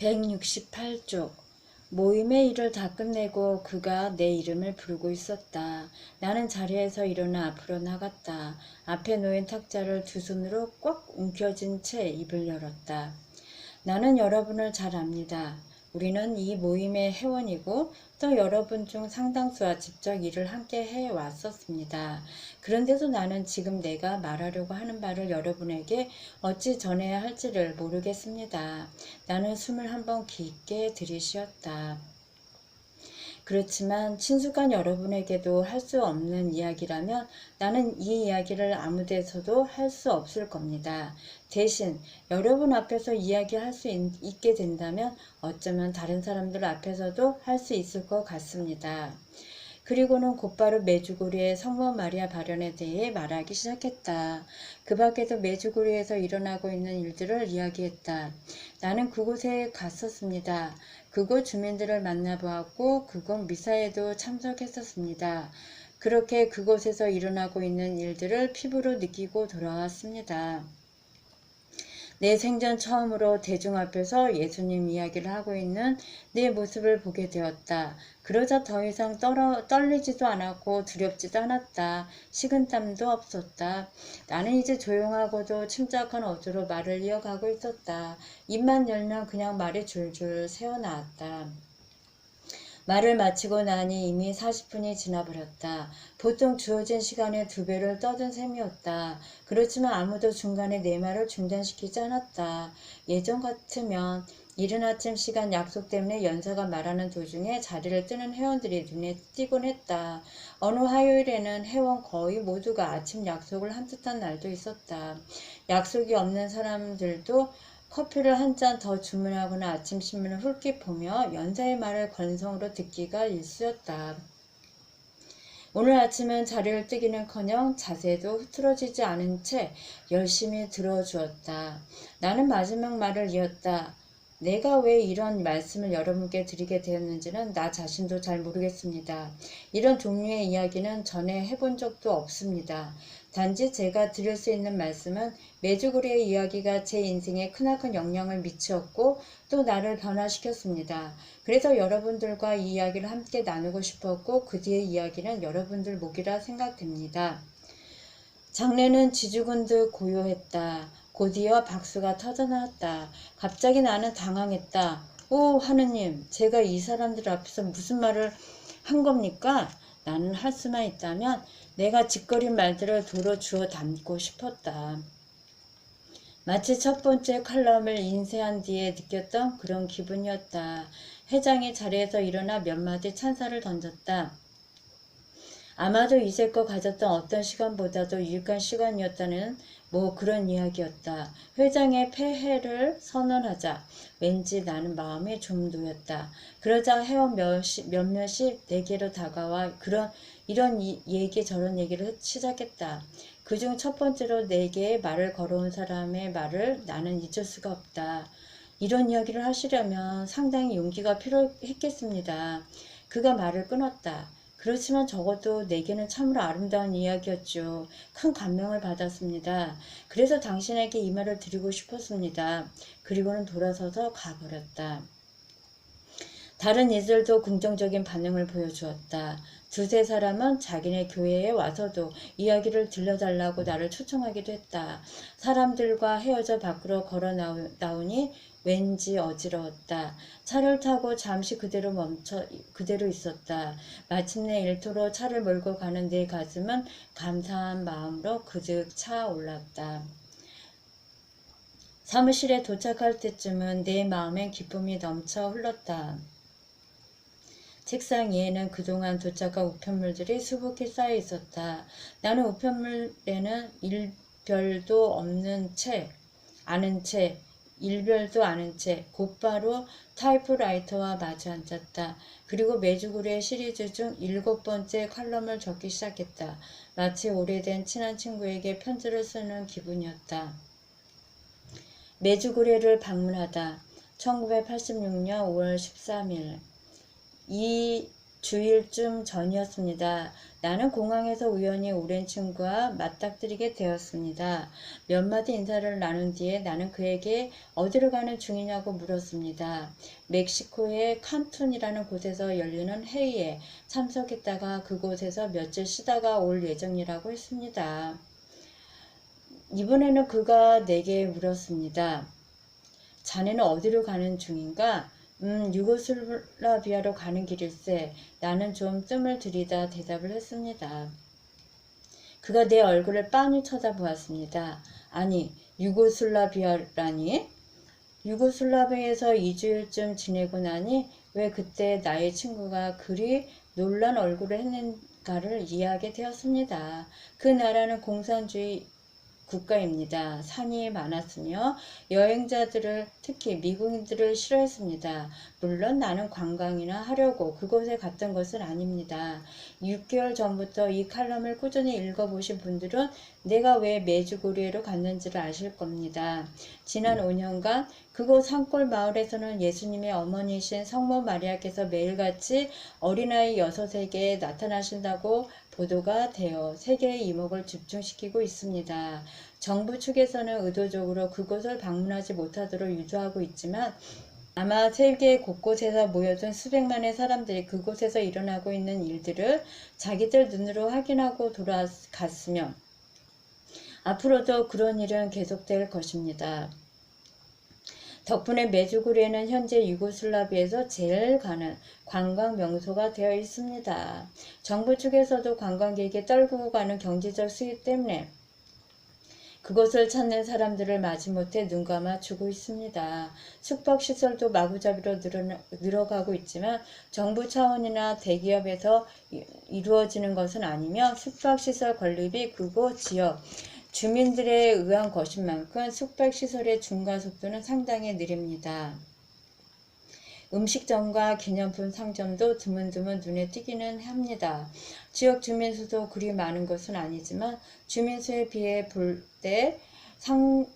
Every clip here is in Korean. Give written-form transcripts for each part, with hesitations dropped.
168쪽. 모임의 일을 다 끝내고 그가 내 이름을 부르고 있었다. 나는 자리에서 일어나 앞으로 나갔다. 앞에 놓인 탁자를 두 손으로 꽉 움켜쥔 채 입을 열었다. 나는 여러분을 잘 압니다. 우리는 이 모임의 회원이고 또 여러분 중 상당수와 직접 일을 함께 해왔었습니다. 그런데도 나는 지금 내가 말하려고 하는 바를 여러분에게 어찌 전해야 할지를 모르겠습니다. 나는 숨을 한번 깊게 들이쉬었다. 그렇지만 친숙한 여러분에게도 할 수 없는 이야기라면 나는 이 이야기를 아무 데서도 할 수 없을 겁니다. 대신 여러분 앞에서 이야기할 수 있게 된다면 어쩌면 다른 사람들 앞에서도 할 수 있을 것 같습니다. 그리고는 곧바로 메주고리의 성모 마리아 발현에 대해 말하기 시작했다. 그 밖에도 메주고리에서 일어나고 있는 일들을 이야기했다. 나는 그곳에 갔었습니다. 그곳 주민들을 만나보았고 그곳 미사에도 참석했었습니다. 그렇게 그곳에서 일어나고 있는 일들을 피부로 느끼고 돌아왔습니다. 내 생전 처음으로 대중 앞에서 예수님 이야기를 하고 있는 내 모습을 보게 되었다. 그러자 더 이상 떨리지도 않았고 두렵지도 않았다. 식은땀도 없었다. 나는 이제 조용하고도 침착한 어조로 말을 이어가고 있었다. 입만 열면 그냥 말이 줄줄 새어나왔다. 말을 마치고 나니 이미 40분이 지나버렸다. 보통 주어진 시간의 2배를 떠든 셈이었다. 그렇지만 아무도 중간에 내 말을 중단시키지 않았다. 예전 같으면 이른 아침 시간 약속 때문에 연사가 말하는 도중에 자리를 뜨는 회원들이 눈에 띄곤 했다. 어느 화요일에는 회원 거의 모두가 아침 약속을 한 듯한 날도 있었다. 약속이 없는 사람들도 커피를 한 잔 더 주문하거나 아침 신문을 훑기 보며 연사의 말을 건성으로 듣기가 일쑤였다. 오늘 아침은 자리를 뜨기는커녕 자세도 흐트러지지 않은 채 열심히 들어주었다. 나는 마지막 말을 이었다. 내가 왜 이런 말씀을 여러분께 드리게 되었는지는 나 자신도 잘 모르겠습니다. 이런 종류의 이야기는 전에 해본 적도 없습니다. 단지 제가 드릴 수 있는 말씀은 메주고리의 이야기가 제 인생에 크나큰 영향을 미치었고 또 나를 변화시켰습니다. 그래서 여러분들과 이 이야기를 함께 나누고 싶었고 그 뒤의 이야기는 여러분들 몫이라 생각됩니다. 장례는 지죽은 듯 고요했다. 곧이어 박수가 터져나왔다. 갑자기 나는 당황했다. 오 하느님, 제가 이 사람들 앞에서 무슨 말을 한 겁니까? 나는 할 수만 있다면 내가 짓거린 말들을 도로 주워 담고 싶었다. 마치 첫 번째 칼럼을 인쇄한 뒤에 느꼈던 그런 기분이었다. 회장이 자리에서 일어나 몇 마디 찬사를 던졌다. 아마도 이제껏 가졌던 어떤 시간보다도 유익한 시간이었다는 그런 이야기였다. 회장의 폐해를 선언하자 왠지 나는 마음이 좀 놓였다. 그러자 회원 몇몇이 내게로 다가와 이런 얘기 저런 얘기를 시작했다. 그중 첫 번째로 내게 말을 걸어온 사람의 말을 나는 잊을 수가 없다. 이런 이야기를 하시려면 상당히 용기가 필요했겠습니다. 그가 말을 끊었다. 그렇지만 적어도 내게는 참으로 아름다운 이야기였죠. 큰 감명을 받았습니다. 그래서 당신에게 이 말을 드리고 싶었습니다. 그리고는 돌아서서 가버렸다. 다른 이들도 긍정적인 반응을 보여주었다. 두세 사람은 자기네 교회에 와서도 이야기를 들려달라고 나를 초청하기도 했다. 사람들과 헤어져 밖으로 걸어 나오니 왠지 어지러웠다. 차를 타고 잠시 그대로 있었다. 마침내 일터로 차를 몰고 가는 내 가슴은 감사한 마음으로 그득 차올랐다. 사무실에 도착할 때쯤은 내 마음엔 기쁨이 넘쳐 흘렀다. 책상 위에는 그동안 도착한 우편물들이 수북히 쌓여 있었다. 나는 우편물에는 일별도 아는 채 곧바로 타이프라이터와 마주 앉았다. 그리고 메주고리의 시리즈 중 7번째 칼럼을 적기 시작했다. 마치 오래된 친한 친구에게 편지를 쓰는 기분이었다. 메주고리를 방문하다. 1986년 5월 13일. 이 주일쯤 전이었습니다. 나는 공항에서 우연히 오랜 친구와 맞닥뜨리게 되었습니다. 몇 마디 인사를 나눈 뒤에 나는 그에게 어디로 가는 중이냐고 물었습니다. 멕시코의 칸툰이라는 곳에서 열리는 회의에 참석했다가 그곳에서 며칠 쉬다가 올 예정이라고 했습니다. 이번에는 그가 내게 물었습니다. 자네는 어디로 가는 중인가? 유고슬라비아로 가는 길일세. 나는 좀 뜸을 들이다 대답을 했습니다. 그가 내 얼굴을 빤히 쳐다보았습니다. 아니, 유고슬라비아라니? 유고슬라비아에서 2주일쯤 지내고 나니 왜 그때 나의 친구가 그리 놀란 얼굴을 했는가를 이해하게 되었습니다. 그 나라는 공산주의 국가입니다. 산이 많았으며 여행자들을 특히 미국인들을 싫어했습니다. 물론 나는 관광이나 하려고 그곳에 갔던 것은 아닙니다. 6개월 전부터 이 칼럼을 꾸준히 읽어보신 분들은 내가 왜 메주고리에로 갔는지를 아실 겁니다. 지난 5년간 그곳 산골 마을에서는 예수님의 어머니이신 성모 마리아께서 매일같이 어린아이 6에게 나타나신다고 보도가 되어 세계의 이목을 집중시키고 있습니다. 정부 측에서는 의도적으로 그곳을 방문하지 못하도록 유도하고 있지만 아마 세계 곳곳에서 모여든 수백만의 사람들이 그곳에서 일어나고 있는 일들을 자기들 눈으로 확인하고 돌아갔으며 앞으로도 그런 일은 계속될 것입니다. 덕분에 메주고리에는 현재 유고슬라비아에서 제일 가는 관광 명소가 되어 있습니다. 정부 측에서도 관광객이 떨구고 가는 경제적 수익 때문에 그곳을 찾는 사람들을 마지못해 눈감아 주고 있습니다. 숙박시설도 마구잡이로 늘어가고 있지만 정부 차원이나 대기업에서 이루어지는 것은 아니며 숙박시설 건립이 그곳 지역 주민들에 의한 것인 만큼 숙박시설의 증가 속도는 상당히 느립니다. 음식점과 기념품 상점도 드문드문 눈에 띄기는 합니다. 지역 주민수도 그리 많은 것은 아니지만 주민수에 비해 볼 때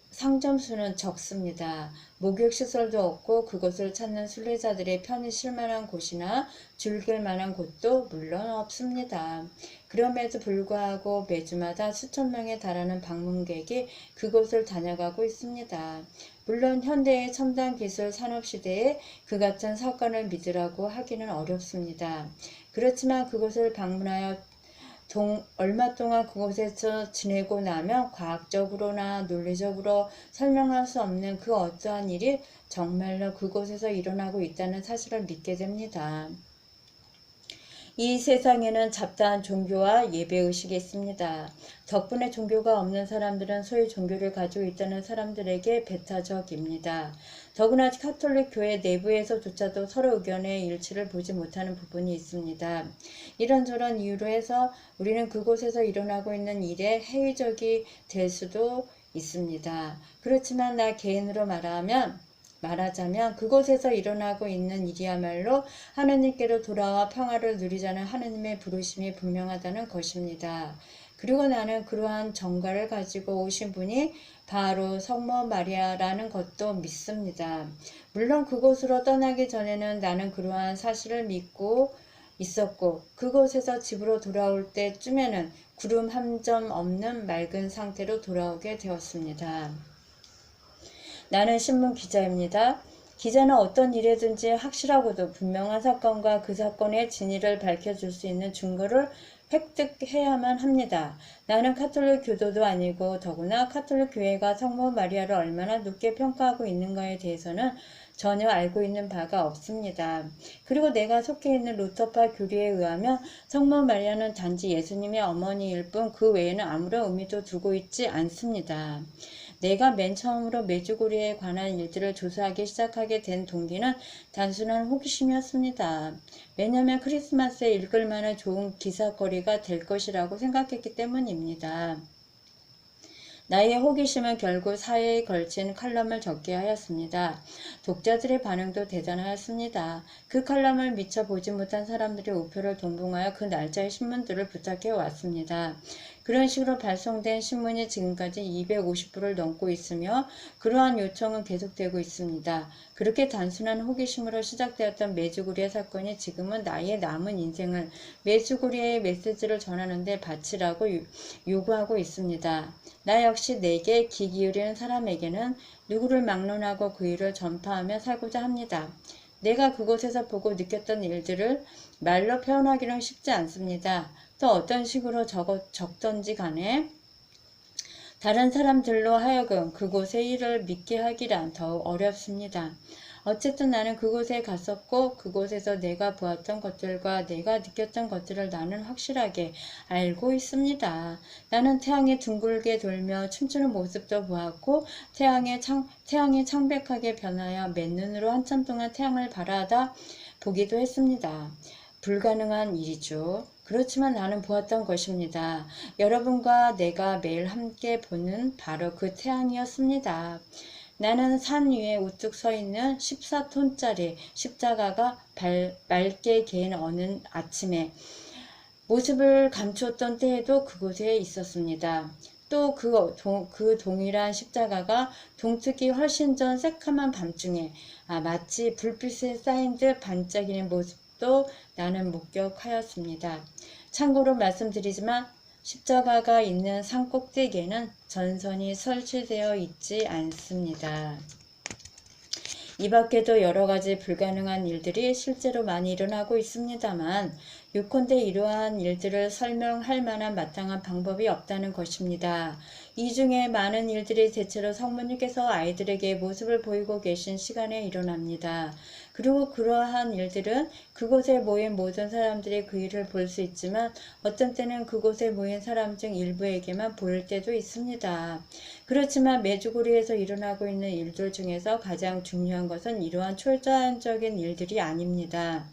상점 수는 적습니다. 목욕시설도 없고 그곳을 찾는 순례자들의 편히 쉴 만한 곳이나 즐길 만한 곳도 물론 없습니다. 그럼에도 불구하고 매주마다 수천 명에 달하는 방문객이 그곳을 다녀가고 있습니다. 물론 현대의 첨단 기술 산업 시대에 그 같은 사건을 믿으라고 하기는 어렵습니다. 그렇지만 그곳을 방문하여 얼마 동안 그곳에서 지내고 나면 과학적으로나 논리적으로 설명할 수 없는 그 어떠한 일이 정말로 그곳에서 일어나고 있다는 사실을 믿게 됩니다. 이 세상에는 잡다한 종교와 예배의식이 있습니다. 덕분에 종교가 없는 사람들은 소위 종교를 가지고 있다는 사람들에게 배타적입니다. 더구나 카톨릭 교회 내부에서조차도 서로 의견의 일치를 보지 못하는 부분이 있습니다. 이런저런 이유로 해서 우리는 그곳에서 일어나고 있는 일에 회의적이 될 수도 있습니다. 그렇지만 나 개인으로 말하자면 그곳에서 일어나고 있는 일이야말로 하느님께로 돌아와 평화를 누리자는 하느님의 부르심이 분명하다는 것입니다. 그리고 나는 그러한 정가를 가지고 오신 분이 바로 성모 마리아라는 것도 믿습니다. 물론 그곳으로 떠나기 전에는 나는 그러한 사실을 믿고 있었고 그곳에서 집으로 돌아올 때쯤에는 구름 한 점 없는 맑은 상태로 돌아오게 되었습니다. 나는 신문 기자입니다. 기자는 어떤 일이든지 확실하고도 분명한 사건과 그 사건의 진위를 밝혀줄 수 있는 증거를 획득해야만 합니다. 나는 카톨릭 교도도 아니고 더구나 카톨릭 교회가 성모 마리아를 얼마나 높게 평가하고 있는가에 대해서는 전혀 알고 있는 바가 없습니다. 그리고 내가 속해 있는 루터파 교리에 의하면 성모 마리아는 단지 예수님의 어머니일 뿐 그 외에는 아무런 의미도 두고 있지 않습니다. 내가 맨 처음으로 메주고리에 관한 일들을 조사하기 시작하게 된 동기는 단순한 호기심이었습니다. 왜냐하면 크리스마스에 읽을 만한 좋은 기사거리가 될 것이라고 생각했기 때문입니다. 나의 호기심은 결국 사회에 걸친 칼럼을 적게 하였습니다. 독자들의 반응도 대단하였습니다. 그 칼럼을 미처 보지 못한 사람들이 우표를 동봉하여 그 날짜의 신문들을 부탁해 왔습니다. 그런 식으로 발송된 신문이 지금까지 250부를 넘고 있으며 그러한 요청은 계속되고 있습니다. 그렇게 단순한 호기심으로 시작되었던 메주구리의 사건이 지금은 나의 남은 인생을 메주구리의 메시지를 전하는 데 바치라고 요구하고 있습니다. 나 역시 내게 귀 기울이는 사람에게는 누구를 막론하고 그 일을 전파하며 살고자 합니다. 내가 그곳에서 보고 느꼈던 일들을 말로 표현하기는 쉽지 않습니다. 또 어떤 식으로 적던지 간에 다른 사람들로 하여금 그곳의 일을 믿게 하기란 더욱 어렵습니다. 어쨌든 나는 그곳에 갔었고 그곳에서 내가 보았던 것들과 내가 느꼈던 것들을 나는 확실하게 알고 있습니다. 나는 태양이 둥글게 돌며 춤추는 모습도 보았고 태양이 창백하게 변하여 맨눈으로 한참 동안 태양을 바라다 보기도 했습니다. 불가능한 일이죠. 그렇지만 나는 보았던 것입니다. 여러분과 내가 매일 함께 보는 바로 그 태양이었습니다. 나는 산 위에 우뚝 서 있는 14톤짜리 십자가가 맑게 개인 어느 아침에 모습을 감추었던 때에도 그곳에 있었습니다. 또 그 동일한 십자가가 동트기 훨씬 전 새카만 밤중에 마치 불빛에 쌓인 듯 반짝이는 모습도 나는 목격하였습니다. 참고로 말씀드리지만 십자가가 있는 산 꼭대기에는 전선이 설치되어 있지 않습니다. 이 밖에도 여러 가지 불가능한 일들이 실제로 많이 일어나고 있습니다만 요컨대 이러한 일들을 설명할 만한 마땅한 방법이 없다는 것입니다. 이 중에 많은 일들이 대체로 성모님께서 아이들에게 모습을 보이고 계신 시간에 일어납니다. 그리고 그러한 일들은 그곳에 모인 모든 사람들이 그 일을 볼 수 있지만 어떤 때는 그곳에 모인 사람 중 일부에게만 보일 때도 있습니다. 그렇지만 메주구리에서 일어나고 있는 일들 중에서 가장 중요한 것은 이러한 초자연적인 일들이 아닙니다.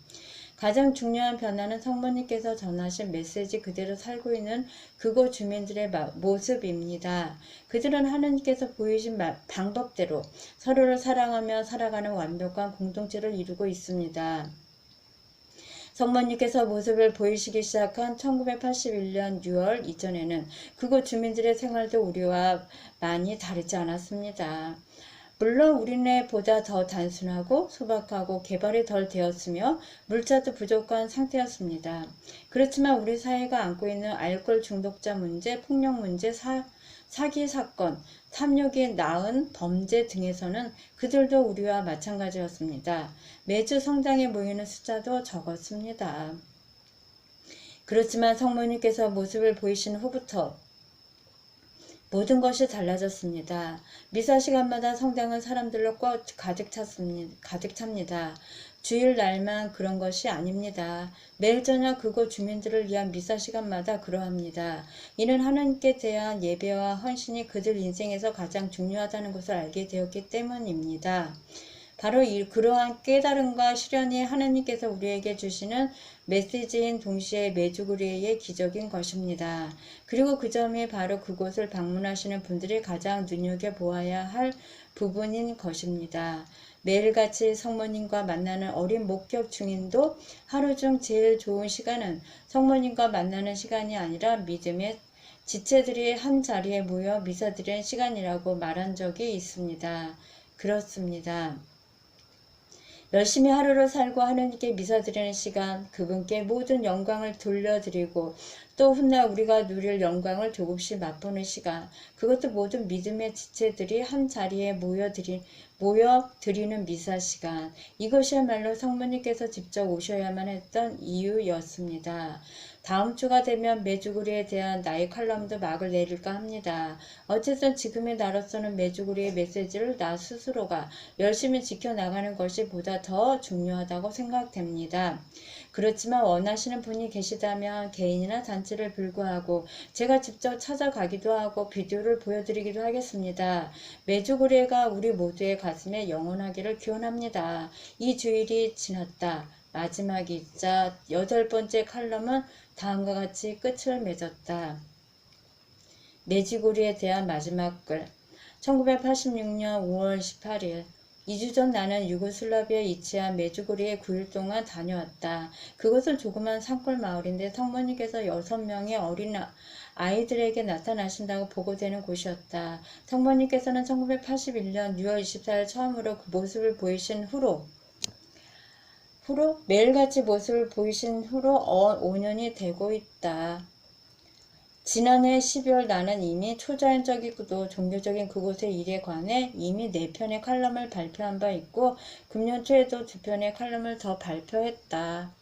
가장 중요한 변화는 성모님께서 전하신 메시지 그대로 살고 있는 그곳 주민들의 모습입니다. 그들은 하나님께서 보이신 방법대로 서로를 사랑하며 살아가는 완벽한 공동체를 이루고 있습니다. 성모님께서 모습을 보이시기 시작한 1981년 6월 이전에는 그곳 주민들의 생활도 우리와 많이 다르지 않았습니다. 물론 우리네 보다 더 단순하고 소박하고 개발이 덜 되었으며 물자도 부족한 상태였습니다. 그렇지만 우리 사회가 안고 있는 알코올 중독자 문제, 폭력 문제, 사기 사건, 탐욕이 낳은 범죄 등에서는 그들도 우리와 마찬가지였습니다. 매주 성당에 모이는 숫자도 적었습니다. 그렇지만 성모님께서 모습을 보이신 후부터 모든 것이 달라졌습니다. 미사 시간마다 성당은 사람들로 꽉 가득 찹니다. 주일 날만 그런 것이 아닙니다. 매일 저녁 그곳 주민들을 위한 미사 시간마다 그러합니다. 이는 하나님께 대한 예배와 헌신이 그들 인생에서 가장 중요하다는 것을 알게 되었기 때문입니다. 바로 그러한 깨달음과 실현이 하나님께서 우리에게 주시는 메시지인 동시에 메주구리의 기적인 것입니다. 그리고 그 점이 바로 그곳을 방문하시는 분들이 가장 눈여겨보아야 할 부분인 것입니다. 매일같이 성모님과 만나는 어린 목격 중인도 하루 중 제일 좋은 시간은 성모님과 만나는 시간이 아니라 믿음의 지체들이 한 자리에 모여 미사드리는 시간이라고 말한 적이 있습니다. 그렇습니다. 열심히 하루를 살고 하나님께 미사드리는 시간, 그분께 모든 영광을 돌려드리고 또 훗날 우리가 누릴 영광을 조금씩 맛보는 시간, 그것도 모든 믿음의 지체들이 한 자리에 모여 드리는 미사 시간, 이것이야말로 성모님께서 직접 오셔야만 했던 이유였습니다. 다음 주가 되면 메주구리에 대한 나의 칼럼도 막을 내릴까 합니다. 어쨌든 지금의 나로서는 메주구리의 메시지를 나 스스로가 열심히 지켜나가는 것이 보다 더 중요하다고 생각됩니다. 그렇지만 원하시는 분이 계시다면 개인이나 단체를 불구하고 제가 직접 찾아가기도 하고 비디오를 보여드리기도 하겠습니다. 메주구리가 우리 모두의 가슴에 영원하기를 기원합니다. 이 주일이 지났다. 마지막이자 8번째 칼럼은 다음과 같이 끝을 맺었다. 메주구리에 대한 마지막 글. 1986년 5월 18일 2주 전 나는 유고슬라비아에 위치한 메주고리에 9일 동안 다녀왔다. 그것은 조그만 산골 마을인데 성모님께서 6명의 어린 아이들에게 나타나신다고 보고되는 곳이었다. 성모님께서는 1981년 6월 24일 처음으로 그 모습을 보이신 후로 매일같이 모습을 보이신 후로 5년이 되고 있다. 지난해 12월 나는 이미 초자연적이고도 종교적인 그곳의 일에 관해 이미 4편의 칼럼을 발표한 바 있고 금년 초에도 2편의 칼럼을 더 발표했다.